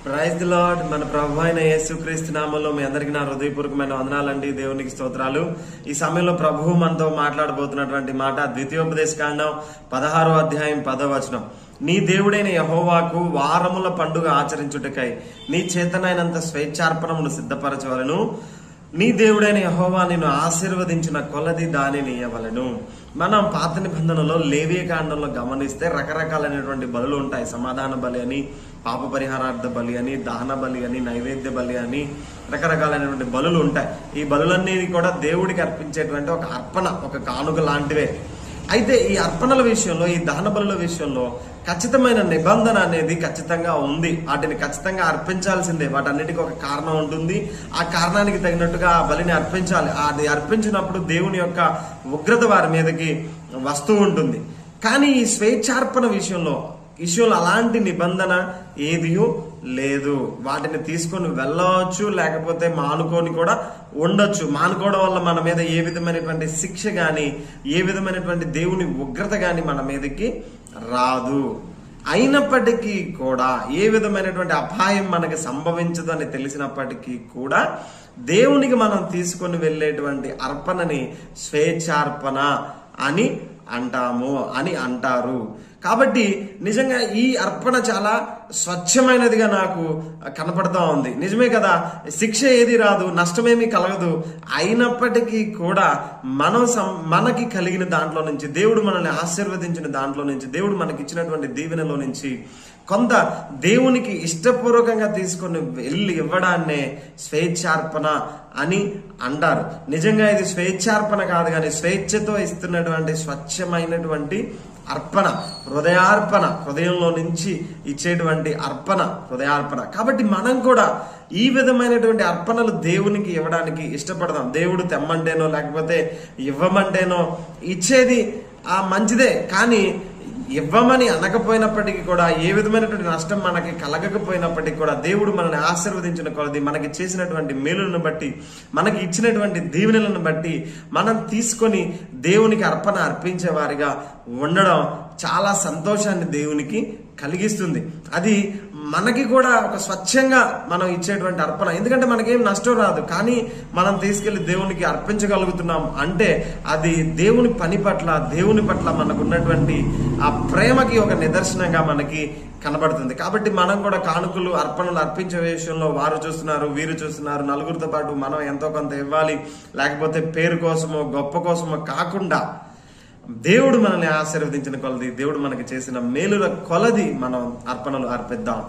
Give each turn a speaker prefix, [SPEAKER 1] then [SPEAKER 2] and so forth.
[SPEAKER 1] Praise the lord. మన ప్రభు అయిన యేసుక్రీస్తు నామములో మీ అందరికీ నా హృదయపూర్వకమైన వందనాలండి. దేవునికి స్తోత్రాలు. ఈ సమయంలో ప్రభువు మనతో మాట్లాడబోతున్నటువంటి మాట ద్వితీయోపదేశకాండం 16వ అధ్యాయం 10వ వచనం. నీ దేవుడైన యెహోవాకు వారముల పండుగ ఆచరించుటకై నీ చేతనైనంత స్వేచ్ఛార్పణమును సిద్ధపరచవలను. నీ దేవుడైన యెహోవా నిన్ను ఆశీర్వదించిన కొలది దానిని ఇయ్యవలెను. మనం పాత నిబంధనలో లేవియ కాండంలో గమనిస్తే రకరకాలైనటువంటి బలులు ఉంటాయి. సమాధాన బలి అని, పాప పరిహారార్థ బలి అని, దహన బలి అని, నైవేద్య బలి అని రకరకాలైనటువంటి బలులు ఉంటాయి. ఈ బలులన్నీ కూడా దేవుడికి అర్పించేటువంటి ఒక అర్పణ, ఒక కానుక లాంటివే. అయితే ఈ అర్పణల విషయంలో, ఈ దహన బలుల విషయంలో ఖచ్చితమైన నిబంధన అనేది ఖచ్చితంగా ఉంది. వాటిని ఖచ్చితంగా అర్పించాల్సిందే. వాటన్నిటికీ ఒక కారణం ఉంటుంది. ఆ కారణానికి తగినట్టుగా ఆ బలిని అర్పించాలి. అది అర్పించినప్పుడు దేవుని యొక్క ఉగ్రత వారి మీదకి వస్తూ ఉంటుంది. కానీ ఈ స్వేచ్ఛార్పణ విషయంలో అలాంటి నిబంధన ఏదియూ లేదు. వాటిని తీసుకొని వెళ్ళవచ్చు, లేకపోతే మానుకొని కూడా ఉండొచ్చు. మానుకోవడం వల్ల మన మీద ఏ విధమైనటువంటి శిక్ష గాని, ఏ విధమైనటువంటి దేవుని ఉగ్రత గాని మన మీదకి రాదు. అయినప్పటికీ కూడా ఏ విధమైనటువంటి అపాయం మనకి సంభవించదు అని తెలిసినప్పటికీ కూడా దేవునికి మనం తీసుకొని వెళ్ళేటువంటి అర్పణని స్వేచ్ఛార్పణ అని అంటారు. కాబట్టి నిజంగా ఈ అర్పణ చాలా స్వచ్ఛమైనదిగా నాకు కనపడతా ఉంది. నిజమే కదా, శిక్ష ఏది రాదు, నష్టమేమీ కలగదు. అయినప్పటికీ కూడా మనకి కలిగిన దాంట్లో నుంచి, దేవుడు మనల్ని ఆశీర్వదించిన దాంట్లో నుంచి, దేవుడు మనకి ఇచ్చినటువంటి దీవెనలో నుంచి కొంత దేవునికి ఇష్టపూర్వకంగా తీసుకొని వెళ్ళి ఇవ్వడాన్నే స్వేచ్ఛార్పణ అని అంటారు. నిజంగా ఇది స్వేచ్ఛార్పణ కాదు, కానీ స్వేచ్ఛతో ఇస్తున్నటువంటి స్వచ్ఛమైనటువంటి అర్పణ, హృదయార్పణ, హృదయంలో నుంచి ఇచ్చేటువంటి అర్పణ, హృదయార్పణ. కాబట్టి మనం కూడా ఈ విధమైనటువంటి అర్పణలు దేవునికి ఇవ్వడానికి ఇష్టపడదాం. దేవుడు తెమ్మంటేనో లేకపోతే ఇవ్వమంటేనో ఇచ్చేది మంచిదే, కానీ ఇవ్వమని అనకపోయినప్పటికీ కూడా, ఏ విధమైనటువంటి నష్టం మనకి కలగకపోయినప్పటికీ కూడా, దేవుడు మనల్ని ఆశీర్వదించిన కొలది, మనకి చేసినటువంటి మేలులను బట్టి, మనకి ఇచ్చినటువంటి దీవెనలను బట్టి మనం తీసుకొని దేవునికి అర్పణ అర్పించే వారిగా ఉండడం చాలా సంతోషాన్ని దేవునికి కలిగిస్తుంది. అది మనకి కూడా ఒక స్వచ్ఛంగా మనం ఇచ్చేటువంటి అర్పణ. ఎందుకంటే మనకేం నష్టం రాదు, కానీ మనం తీసుకెళ్లి దేవునికి అర్పించగలుగుతున్నాం అంటే అది దేవుని పని పట్ల, దేవుని పట్ల మనకున్నటువంటి ఆ ప్రేమకి ఒక నిదర్శనంగా మనకి కనబడుతుంది. కాబట్టి మనం కూడా కానుకలు, అర్పణలు అర్పించే విషయంలో వారు చూస్తున్నారు, వీరు చూస్తున్నారు, నలుగురితో పాటు మనం ఎంతో కొంత ఇవ్వాలి, లేకపోతే పేరు కోసమో గొప్ప కోసమో కాకుండా దేవుడు మనల్ని ఆశీర్వదించిన కొలది, దేవుడు మనకి చేసిన మేలుల కొలది మనం అర్పణలు అర్పిద్దాం.